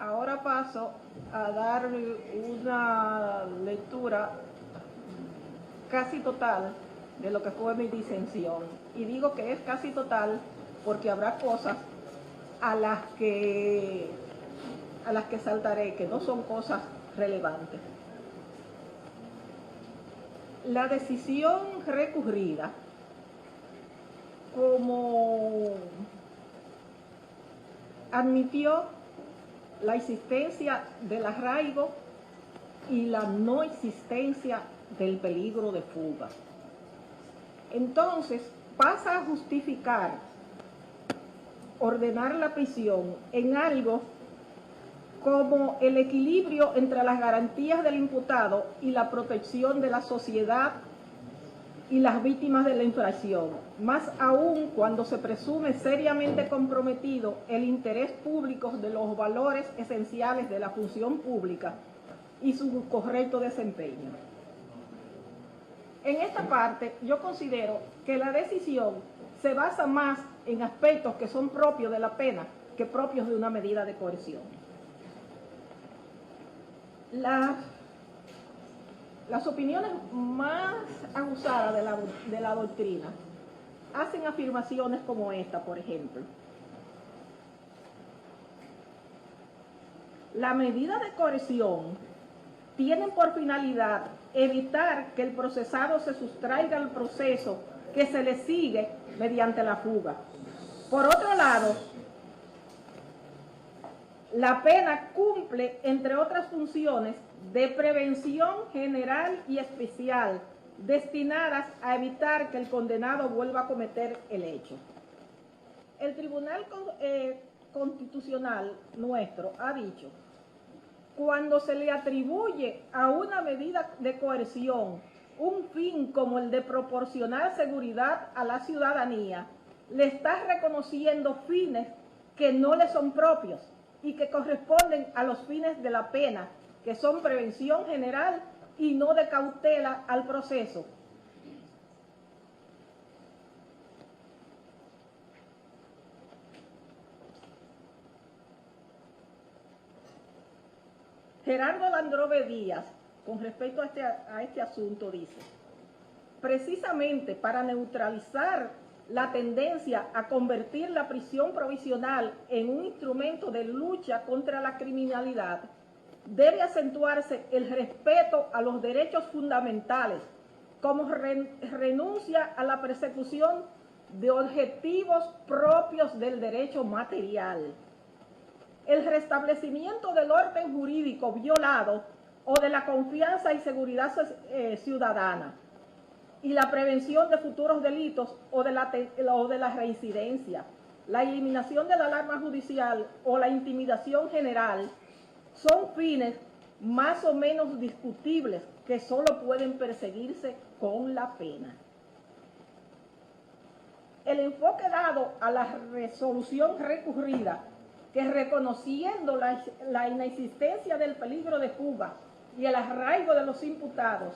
Ahora paso a dar una lectura casi total de lo que fue mi disensión. Y digo que es casi total porque habrá cosas a las que saltaré, que no son cosas relevantes. La decisión recurrida, como admitió la existencia del arraigo y la no existencia del peligro de fuga. Entonces pasa a justificar ordenar la prisión en algo como el equilibrio entre las garantías del imputado y la protección de la sociedad y las víctimas de la infracción, más aún cuando se presume seriamente comprometido el interés público de los valores esenciales de la función pública y su correcto desempeño. En esta parte yo considero que la decisión se basa más en aspectos que son propios de la pena que propios de una medida de coerción. Las opiniones más abusadas de la doctrina hacen afirmaciones como esta, por ejemplo. La medida de coerción tiene por finalidad evitar que el procesado se sustraiga al proceso que se le sigue mediante la fuga. Por otro lado, la pena cumple, entre otras funciones, de prevención general y especial, destinadas a evitar que el condenado vuelva a cometer el hecho. El Tribunal Constitucional nuestro ha dicho, cuando se le atribuye a una medida de coerción un fin como el de proporcionar seguridad a la ciudadanía, le está reconociendo fines que no le son propios y que corresponden a los fines de la pena, que son prevención general y no de cautela al proceso. Gerardo Landrove Díaz, con respecto a este asunto, dice, precisamente para neutralizar la tendencia a convertir la prisión provisional en un instrumento de lucha contra la criminalidad, debe acentuarse el respeto a los derechos fundamentales, como renuncia a la persecución de objetivos propios del derecho material. El restablecimiento del orden jurídico violado o de la confianza y seguridad ciudadana y la prevención de futuros delitos o de la reincidencia, la eliminación de la alarma judicial o la intimidación general son fines más o menos discutibles que solo pueden perseguirse con la pena. El enfoque dado a la resolución recurrida, que reconociendo la inexistencia del peligro de fuga y el arraigo de los imputados,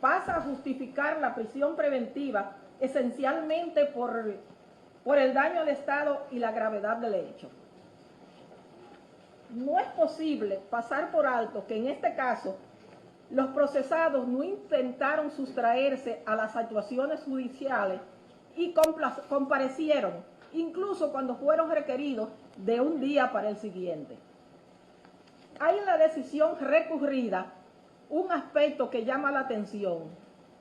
pasa a justificar la prisión preventiva esencialmente por el daño al Estado y la gravedad del hecho. No es posible pasar por alto que en este caso los procesados no intentaron sustraerse a las actuaciones judiciales y comparecieron, incluso cuando fueron requeridos de un día para el siguiente. Hay en la decisión recurrida un aspecto que llama la atención,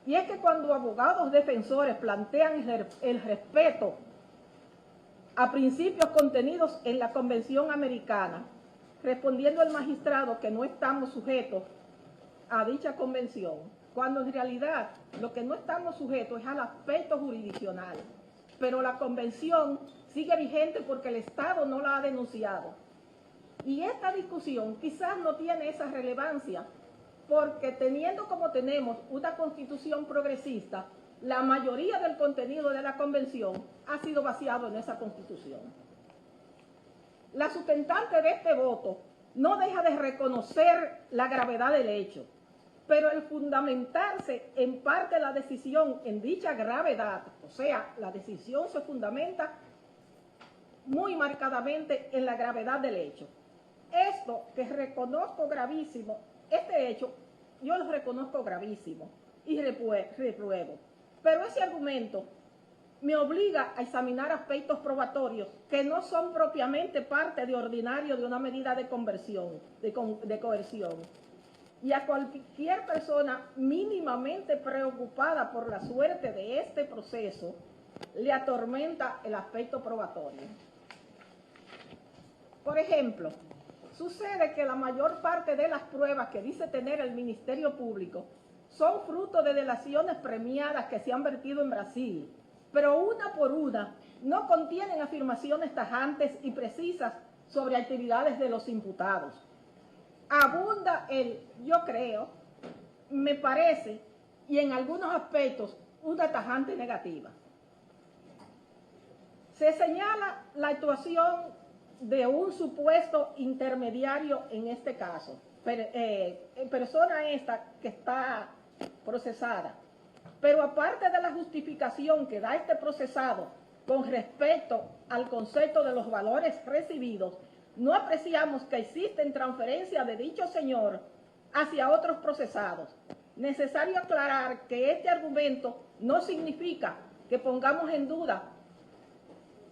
y es que cuando abogados defensores plantean el respeto a principios contenidos en la Convención Americana, respondiendo el magistrado que no estamos sujetos a dicha convención, cuando en realidad lo que no estamos sujetos es al aspecto jurisdiccional, pero la convención sigue vigente porque el Estado no la ha denunciado. Y esta discusión quizás no tiene esa relevancia, porque teniendo como tenemos una constitución progresista, la mayoría del contenido de la convención ha sido vaciado en esa constitución. La sustentante de este voto no deja de reconocer la gravedad del hecho, pero el fundamentarse en parte de la decisión en dicha gravedad, o sea, la decisión se fundamenta muy marcadamente en la gravedad del hecho, Esto que reconozco gravísimo, este hecho, yo lo reconozco gravísimo y repruebo. Pero ese argumento me obliga a examinar aspectos probatorios que no son propiamente parte de ordinario de una medida de conversión, de coerción. Y a cualquier persona mínimamente preocupada por la suerte de este proceso, le atormenta el aspecto probatorio. Por ejemplo, sucede que la mayor parte de las pruebas que dice tener el Ministerio Público son fruto de delaciones premiadas que se han vertido en Brasil, pero una por una no contienen afirmaciones tajantes y precisas sobre actividades de los imputados. Abunda el yo creo, me parece, y en algunos aspectos una tajante negativa. Se señala la actuación de un supuesto intermediario en este caso, persona esta que está procesada. Pero aparte de la justificación que da este procesado con respecto al concepto de los valores recibidos, no apreciamos que existen transferencias de dicho señor hacia otros procesados. Necesario aclarar que este argumento no significa que pongamos en duda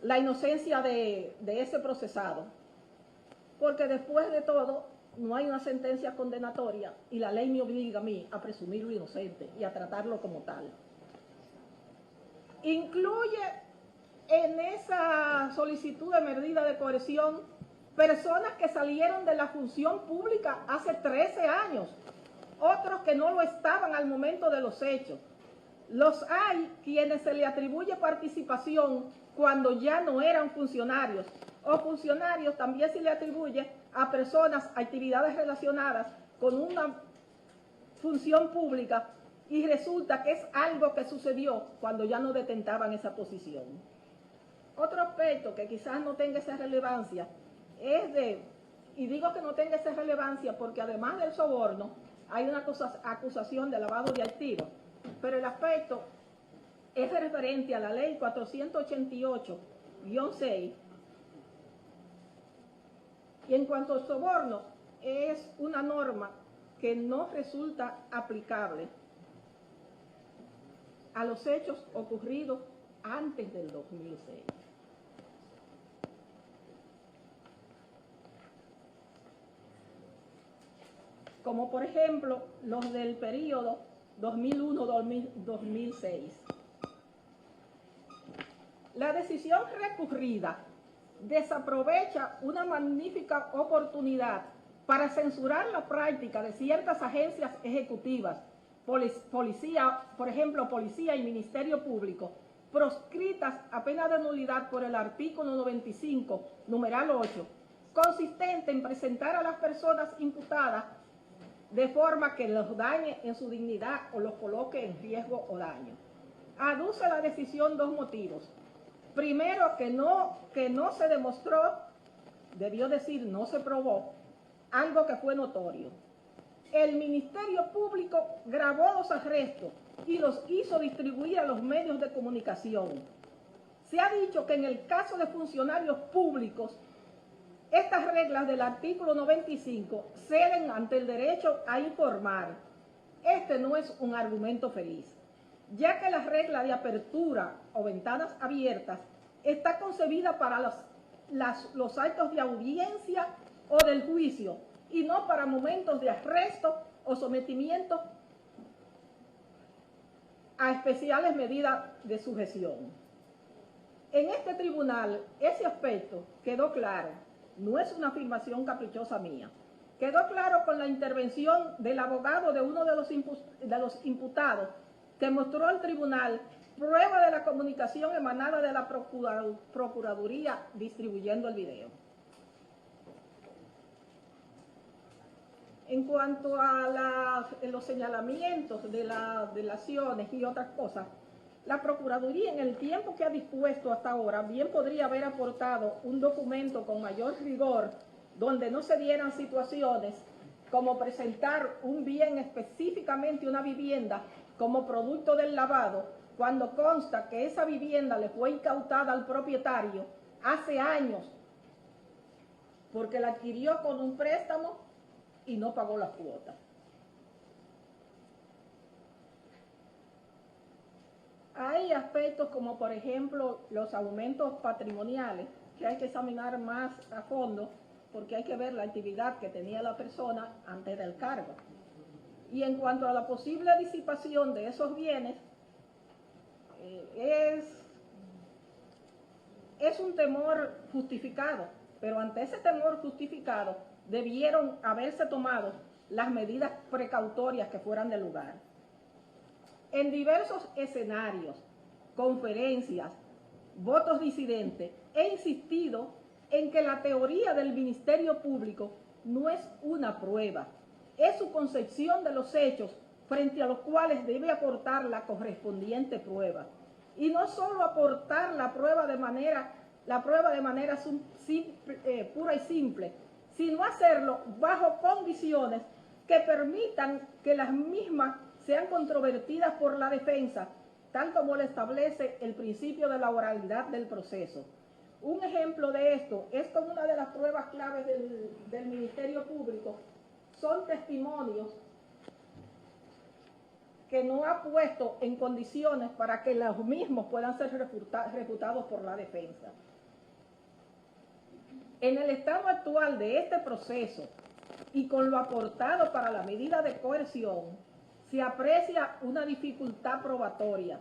la inocencia de ese procesado, porque después de todo no hay una sentencia condenatoria y la ley me obliga a mí a presumirlo inocente y a tratarlo como tal. Incluye en esa solicitud de medida de coerción personas que salieron de la función pública hace 13 años, otros que no lo estaban al momento de los hechos. Los hay quienes se le atribuye participación cuando ya no eran funcionarios, o funcionarios también se le atribuye a personas actividades relacionadas con una función pública y resulta que es algo que sucedió cuando ya no detentaban esa posición. Otro aspecto que quizás no tenga esa relevancia es y digo que no tenga esa relevancia porque además del soborno hay una acusación de lavado de activos, pero el aspecto es referente a la ley 488-6 y en cuanto al soborno es una norma que no resulta aplicable a los hechos ocurridos antes del 2006. Como por ejemplo los del periodo 2001-2006. La decisión recurrida desaprovecha una magnífica oportunidad para censurar la práctica de ciertas agencias ejecutivas, policía, por ejemplo, policía y Ministerio Público, proscritas a pena de nulidad por el artículo 95, numeral 8, consistente en presentar a las personas imputadas de forma que los dañe en su dignidad o los coloque en riesgo o daño. Aduce la decisión dos motivos. Primero, que no se demostró, debió decir no se probó, algo que fue notorio. El Ministerio Público grabó los arrestos y los hizo distribuir a los medios de comunicación. Se ha dicho que en el caso de funcionarios públicos, estas reglas del artículo 95 ceden ante el derecho a informar. Este no es un argumento feliz, ya que la regla de apertura o ventanas abiertas está concebida para los actos de audiencia o del juicio y no para momentos de arresto o sometimiento a especiales medidas de sujeción. En este tribunal, ese aspecto quedó claro, no es una afirmación caprichosa mía, quedó claro con la intervención del abogado de uno de los imputados que mostró al tribunal prueba de la comunicación emanada de la Procuraduría distribuyendo el video. En cuanto a los señalamientos de las delaciones y otras cosas, la Procuraduría en el tiempo que ha dispuesto hasta ahora bien podría haber aportado un documento con mayor rigor donde no se dieran situaciones como presentar un bien específicamente una vivienda como producto del lavado cuando consta que esa vivienda le fue incautada al propietario hace años porque la adquirió con un préstamo y no pagó las cuotas. Hay aspectos como, por ejemplo, los aumentos patrimoniales, que hay que examinar más a fondo, porque hay que ver la actividad que tenía la persona antes del cargo. Y en cuanto a la posible disipación de esos bienes, es un temor justificado, pero ante ese temor justificado debieron haberse tomado las medidas precautorias que fueran de lugar. En diversos escenarios, conferencias, votos disidentes, he insistido en que la teoría del Ministerio Público no es una prueba, es su concepción de los hechos frente a los cuales debe aportar la correspondiente prueba. Y no solo aportar la prueba de manera pura y simple, sino hacerlo bajo condiciones que permitan que las mismas sean controvertidas por la defensa, tal como lo establece el principio de la oralidad del proceso. Un ejemplo de esto es como una de las pruebas claves del Ministerio Público, son testimonios que no ha puesto en condiciones para que los mismos puedan ser refutados por la defensa. En el estado actual de este proceso y con lo aportado para la medida de coerción, se aprecia una dificultad probatoria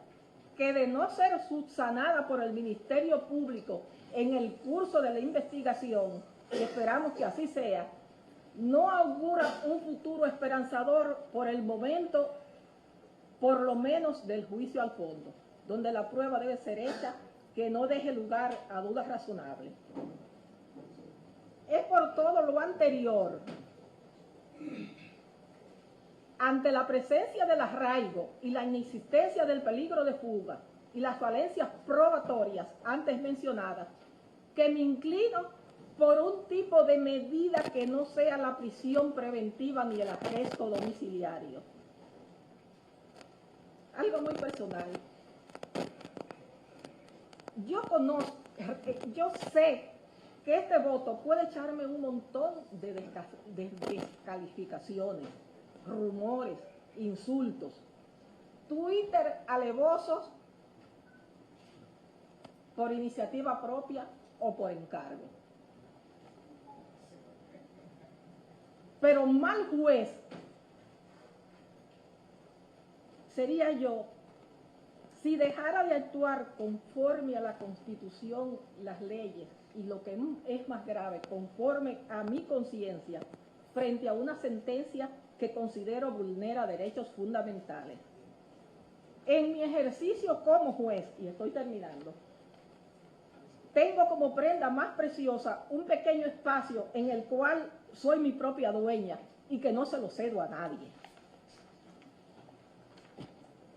que, de no ser subsanada por el Ministerio Público en el curso de la investigación, y esperamos que así sea, no augura un futuro esperanzador por el momento, por lo menos del juicio al fondo, donde la prueba debe ser hecha que no deje lugar a dudas razonables. Es por todo lo anterior, ante la presencia del arraigo y la inexistencia del peligro de fuga y las falencias probatorias antes mencionadas, que me inclino por un tipo de medida que no sea la prisión preventiva ni el arresto domiciliario. Algo muy personal. Yo sé que este voto puede echarme un montón de descalificaciones, rumores, insultos, Twitter alevosos por iniciativa propia o por encargo. Pero mal juez sería yo si dejara de actuar conforme a la Constitución, las leyes y, lo que es más grave, conforme a mi conciencia frente a una sentencia que considero vulnera derechos fundamentales. En mi ejercicio como juez, y estoy terminando, tengo como prenda más preciosa un pequeño espacio en el cual soy mi propia dueña y que no se lo cedo a nadie.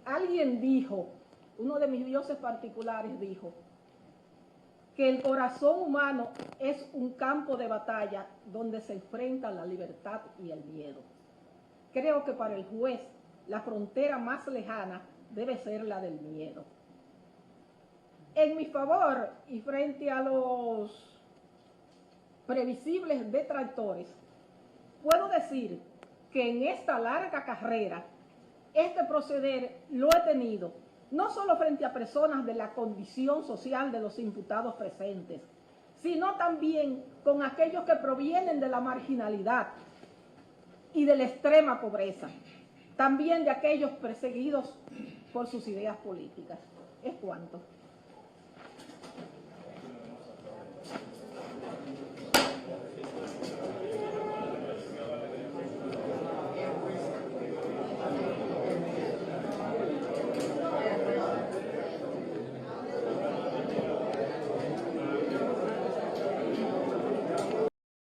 Alguien dijo, uno de mis dioses particulares dijo, que el corazón humano es un campo de batalla donde se enfrentan la libertad y el miedo. Creo que para el juez la frontera más lejana debe ser la del miedo. En mi favor y frente a los previsibles detractores, puedo decir que en esta larga carrera, este proceder lo he tenido no solo frente a personas de la condición social de los imputados presentes, sino también con aquellos que provienen de la marginalidad y de la extrema pobreza, también de aquellos perseguidos por sus ideas políticas. Es cuanto.